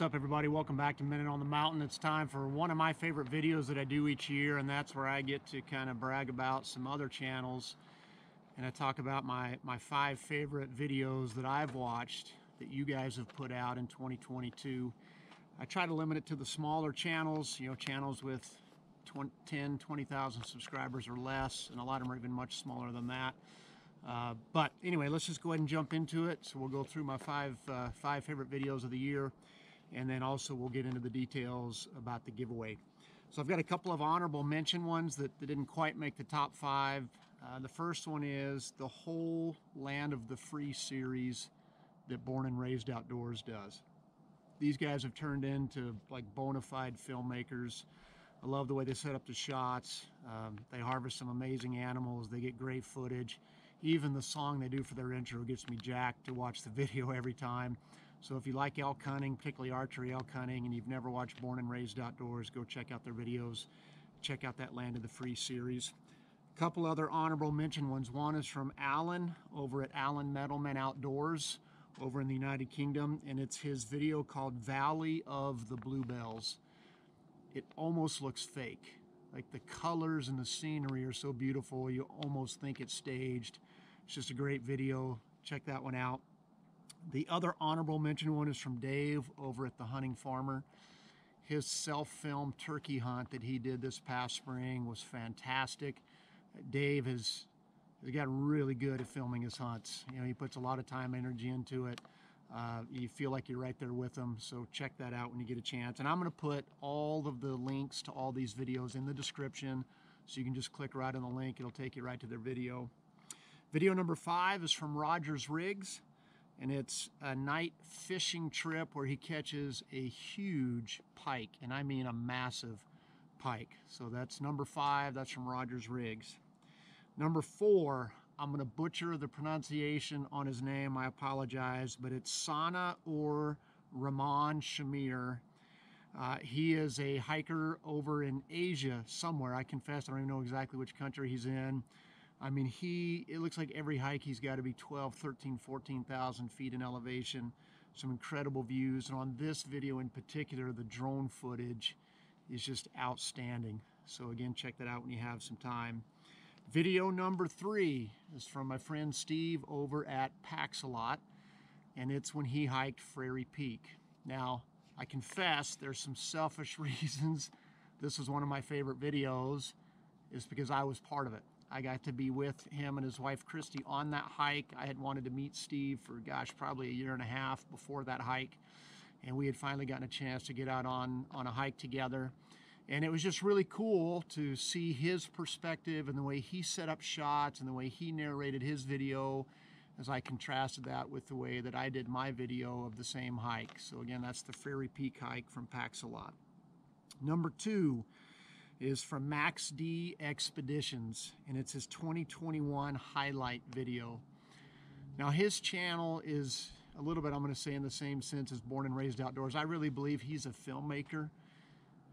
What's up, everybody? Welcome back to Minute on the Mountain. It's time for one of my favorite videos that I do each year, and that's where I get to kind of brag about some other channels, and I talk about my 5 favorite videos that I've watched that you guys have put out in 2022. I try to limit it to the smaller channels, you know, channels with 10, 20,000 subscribers or less, and a lot of them are even much smaller than that. But anyway, let's just go ahead and jump into it. So we'll go through my five favorite videos of the year, and then also we'll get into the details about the giveaway. So I've got a couple of honorable mention ones that didn't quite make the top 5. The first one is the whole Land of the Free series that Born and Raised Outdoors does. These guys have turned into like bona fide filmmakers. I love the way they set up the shots. They harvest some amazing animals. They get great footage. Even the song they do for their intro gets me jacked to watch the video every time. So if you like elk hunting, particularly archery elk hunting, and you've never watched Born and Raised Outdoors, go check out their videos. Check out that Land of the Free series. A couple other honorable mention ones. One is from Alan over at Alan METALMAN Outdoors over in the United Kingdom, and it's his video called Valley of the Bluebells. It almost looks fake. Like the colors and the scenery are so beautiful, you almost think it's staged. It's just a great video. Check that one out. The other honorable mention one is from Dave over at the HuntingFarmer. His self-filmed turkey hunt that he did this past spring was fantastic. Dave has gotten really good at filming his hunts. You know, he puts a lot of time and energy into it. You feel like you're right there with them, so check that out when you get a chance. And I'm going to put all of the links to all these videos in the description, so you can just click right on the link. It'll take you right to their video. Video number 5 is from Rogers Riggs, and it's a night fishing trip where he catches a huge pike, and I mean a massive pike. So that's number 5. That's from Rogers Riggs. Number 4, I'm going to butcher the pronunciation on his name. I apologize, but it's Sana or Rahman Shamir. He is a hiker over in Asia somewhere. I confess, I don't even know exactly which country he's in. I mean, it looks like every hike he's got to be 12, 13, 14,000 feet in elevation. Some incredible views. And on this video in particular, the drone footage is just outstanding. So again, check that out when you have some time. Video number 3 is from my friend Steve over at Pax-A-Lot, and it's when he hiked Frary Peak. Now, I confess there's some selfish reasons this was one of my favorite videos, is because I was part of it. I got to be with him and his wife Christy on that hike. I had wanted to meet Steve for, gosh, probably a year and a half before that hike, and we had finally gotten a chance to get out on a hike together. And it was just really cool to see his perspective and the way he set up shots and the way he narrated his video as I contrasted that with the way that I did my video of the same hike. So again, that's the Frary Peak hike from Pax-A-Lot. Number 2 is from Max D Expeditions, and it's his 2021 highlight video. Now his channel is a little bit, I'm going to say, in the same sense as Born and Raised Outdoors. I really believe he's a filmmaker.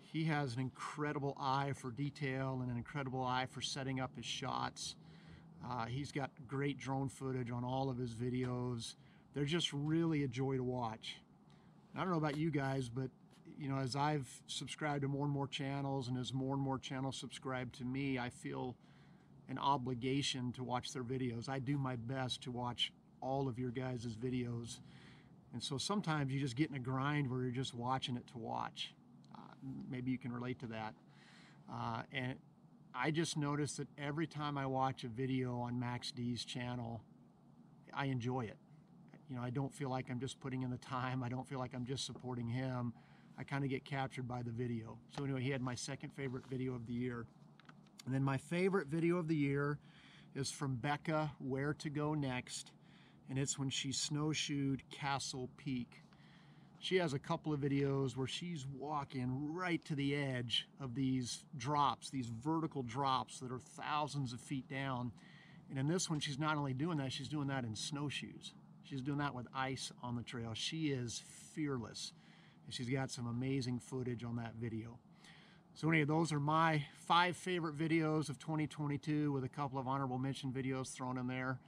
He has an incredible eye for detail and an incredible eye for setting up his shots. He's got great drone footage on all of his videos. They're just really a joy to watch. I don't know about you guys, but you know, as I've subscribed to more and more channels, and as more and more channels subscribe to me, I feel an obligation to watch their videos. I do my best to watch all of your guys' videos. And so sometimes you just get in a grind where you're just watching it to watch. Maybe you can relate to that. And I just noticed that every time I watch a video on Max D's channel, I enjoy it. You know, I don't feel like I'm just putting in the time. I don't feel like I'm just supporting him. I kind of get captured by the video. So anyway, he had my second favorite video of the year. And then my favorite video of the year is from Becca, Where to Go Next. And it's when she snowshoed Castle Peak. She has a couple of videos where she's walking right to the edge of these drops, these vertical drops that are thousands of feet down. And in this one, she's not only doing that, she's doing that in snowshoes. She's doing that with ice on the trail. She is fearless. And she's got some amazing footage on that video. So anyway, those are my 5 favorite videos of 2022 with a couple of honorable mention videos thrown in there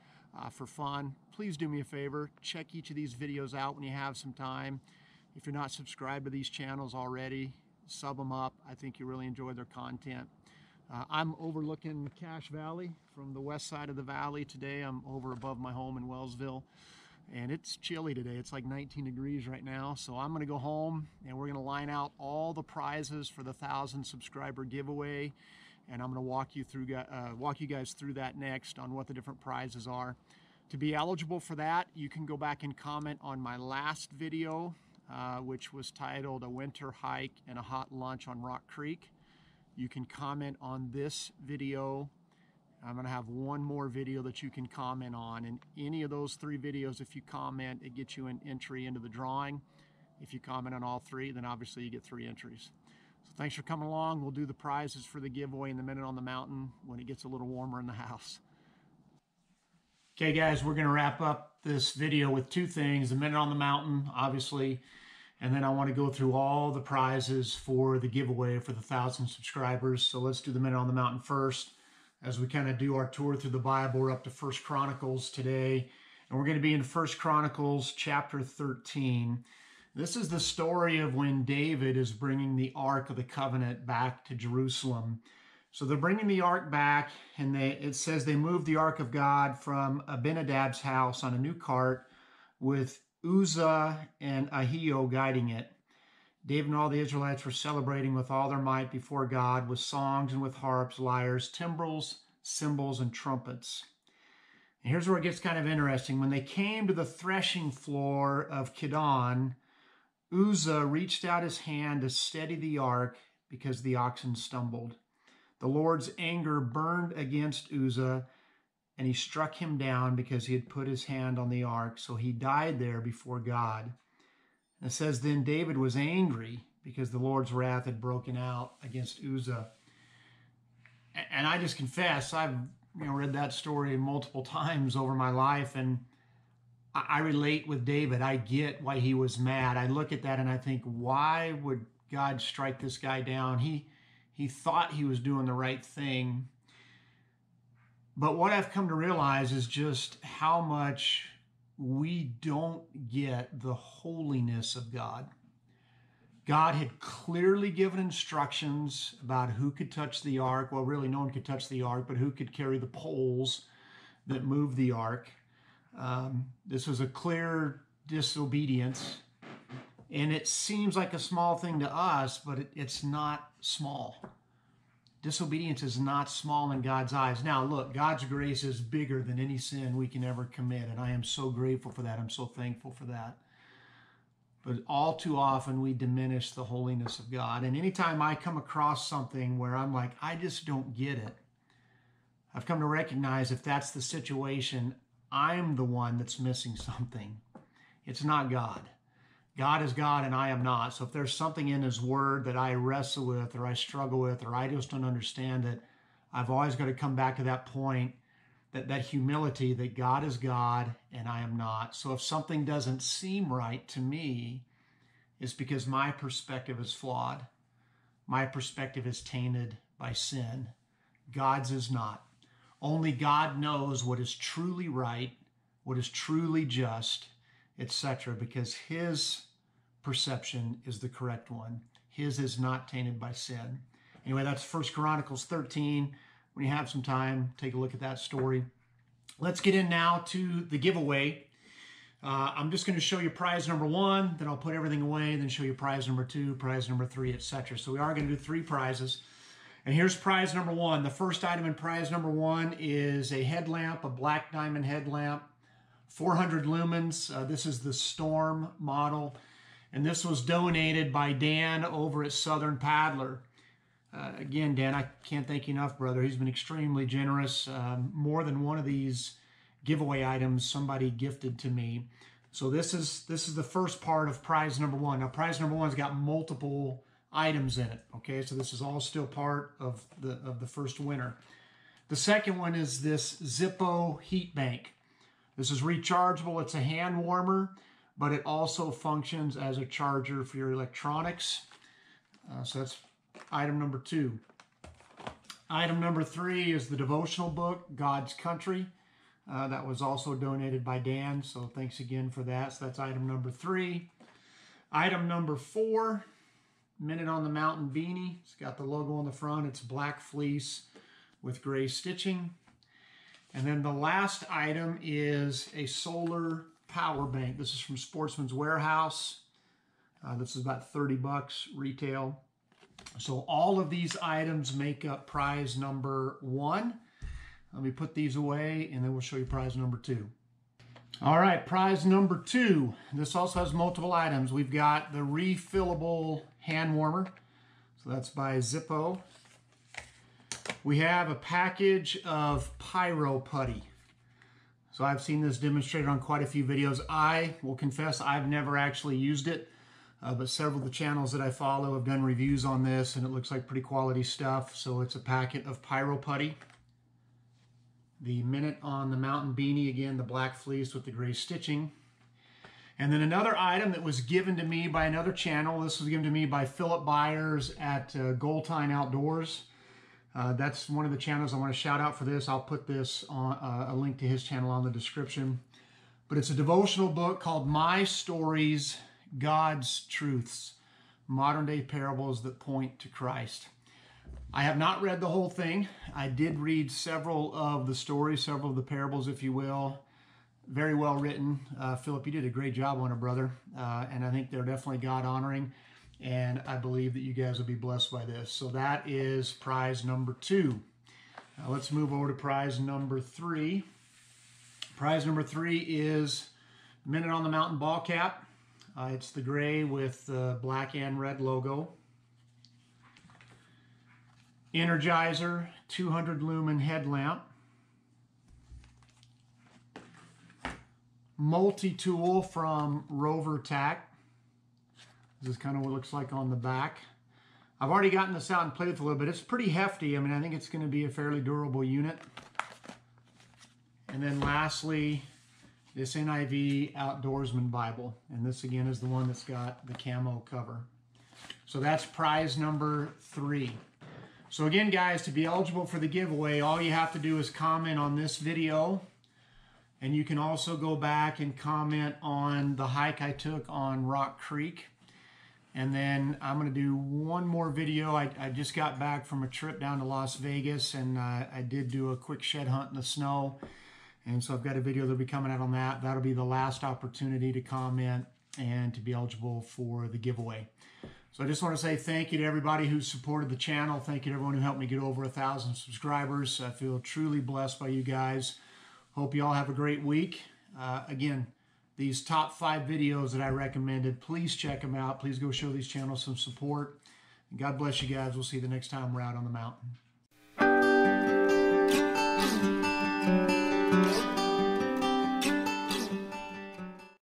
for fun. Please do me a favor, check each of these videos out when you have some time. If you're not subscribed to these channels already, sub them up. I think you really enjoy their content. I'm overlooking Cache Valley from the west side of the valley today. I'm over above my home in Wellsville, and it's chilly today. It's like 19 degrees right now. So I'm going to go home and we're going to line out all the prizes for the 1,000 subscriber giveaway, and I'm going to walk you guys through that next on what the different prizes are. To be eligible for that, you can go back and comment on my last video, which was titled "A Winter Hike and a Hot Lunch on Rock Creek." You can comment on this video. I'm going to have one more video that you can comment on. And any of those 3 videos, if you comment, it gets you an entry into the drawing. If you comment on all 3, then obviously you get 3 entries. So thanks for coming along. We'll do the prizes for the giveaway in the Minute on the Mountain when it gets a little warmer in the house. Okay, guys, we're going to wrap up this video with 2 things. The Minute on the Mountain, obviously, and then I want to go through all the prizes for the giveaway for the 1,000 subscribers. So let's do the Minute on the Mountain first. As we kind of do our tour through the Bible, we're up to 1 Chronicles today. And we're going to be in 1 Chronicles chapter 13. This is the story of when David is bringing the Ark of the Covenant back to Jerusalem. So they're bringing the Ark back, and it says they moved the Ark of God from Abinadab's house on a new cart with Uzzah and Ahio guiding it. David and all the Israelites were celebrating with all their might before God with songs and with harps, lyres, timbrels, cymbals, and trumpets. And here's where it gets kind of interesting. When they came to the threshing floor of Kidon, Uzzah reached out his hand to steady the ark because the oxen stumbled. The Lord's anger burned against Uzzah, and he struck him down because he had put his hand on the ark. So he died there before God. And it says, then David was angry because the Lord's wrath had broken out against Uzzah. And I just confess, I've read that story multiple times over my life, and I relate with David. I get why he was mad. I look at that and I think, why would God strike this guy down? He thought he was doing the right thing. But what I've come to realize is just how much we don't get the holiness of God. God had clearly given instructions about who could touch the ark. Well, really, no one could touch the ark, but who could carry the poles that moved the ark. This was a clear disobedience. And it seems like a small thing to us, but it's not small. Disobedience is not small in God's eyes. Now, look, God's grace is bigger than any sin we can ever commit, and I am so grateful for that. I'm so thankful for that. But all too often, we diminish the holiness of God. And anytime I come across something where I'm like, I just don't get it, I've come to recognize if that's the situation, I'm the one that's missing something. It's not God. God is God and I am not. So if there's something in his word that I wrestle with or I struggle with or I just don't understand it, I've always got to come back to that point, that humility that God is God and I am not. So if something doesn't seem right to me, it's because my perspective is flawed. My perspective is tainted by sin. God's is not. Only God knows what is truly right, what is truly just, etc., because his perception is the correct one. His is not tainted by sin. Anyway, that's 1 Chronicles 13. When you have some time, take a look at that story. Let's get in now to the giveaway. I'm just going to show you prize number 1, then I'll put everything away, then show you prize number 2, prize number 3, etc. So we are going to do 3 prizes. And here's prize number 1. The first item in prize number 1 is a headlamp, a black diamond headlamp, 400 lumens. This is the Storm model. And this was donated by Dan over at Southern Paddler. Again, Dan, I can't thank you enough, brother. He's been extremely generous. More than one of these giveaway items somebody gifted to me. So this is the first part of prize number 1. Now, prize number 1's got multiple items in it. Okay, so this is all still part of the first winner. The second one is this Zippo heat bank. This is rechargeable. It's a hand warmer, but it also functions as a charger for your electronics. So that's item number 2. Item number 3 is the devotional book, God's Country. That was also donated by Dan, so thanks again for that. So that's item number 3. Item number 4, Minute on the Mountain beanie. It's got the logo on the front. It's black fleece with gray stitching. And then the last item is a solar power bank. This is from Sportsman's Warehouse. This is about 30 bucks retail. So all of these items make up prize number 1. Let me put these away and then we'll show you prize number 2. All right, prize number 2. This also has multiple items. We've got the refillable hand warmer. So that's by Zippo. We have a package of Pyro Putty. So I've seen this demonstrated on quite a few videos. I will confess I've never actually used it, but several of the channels that I follow have done reviews on this, and it looks like pretty quality stuff. So it's a packet of Pyro Putty. The Minute on the Mountain beanie, again, the black fleece with the gray stitching. And then another item that was given to me by another channel. This was given to me by Philip Byers at Goaltine Outdoors. That's one of the channels I want to shout out for this. I'll put this on a link to his channel on the description. But it's a devotional book called My Stories, God's Truths, Modern Day Parables that Point to Christ. I have not read the whole thing. I did read several of the stories, several of the parables, if you will. Very well written. Philip, you did a great job on it, brother. And I think they're definitely God-honoring. And I believe that you guys will be blessed by this. So that is prize number 2. Now let's move over to prize number 3. Prize number 3 is Minute on the Mountain ball cap. It's the gray with the black and red logo. Energizer 200 lumen headlamp. Multi-tool from Rover Tack. This is kind of what it looks like on the back. I've already gotten this out and played with it a little bit. It's pretty hefty. I mean, I think it's going to be a fairly durable unit. And then lastly, this NIV Outdoorsman Bible. And this again is the one that's got the camo cover. So that's prize number 3. So again, guys, to be eligible for the giveaway, all you have to do is comment on this video. And you can also go back and comment on the hike I took on Rock Creek. And then I'm going to do one more video. I just got back from a trip down to Las Vegas, and I did do a quick shed hunt in the snow. And so I've got a video that'll be coming out on that. That'll be the last opportunity to comment and to be eligible for the giveaway. So I just want to say thank you to everybody who supported the channel. Thank you to everyone who helped me get over 1,000 subscribers. I feel truly blessed by you guys. Hope you all have a great week. Again, these top 5 videos that I recommended, please check them out. Please go show these channels some support. God bless you guys. We'll see you the next time we're out on the mountain.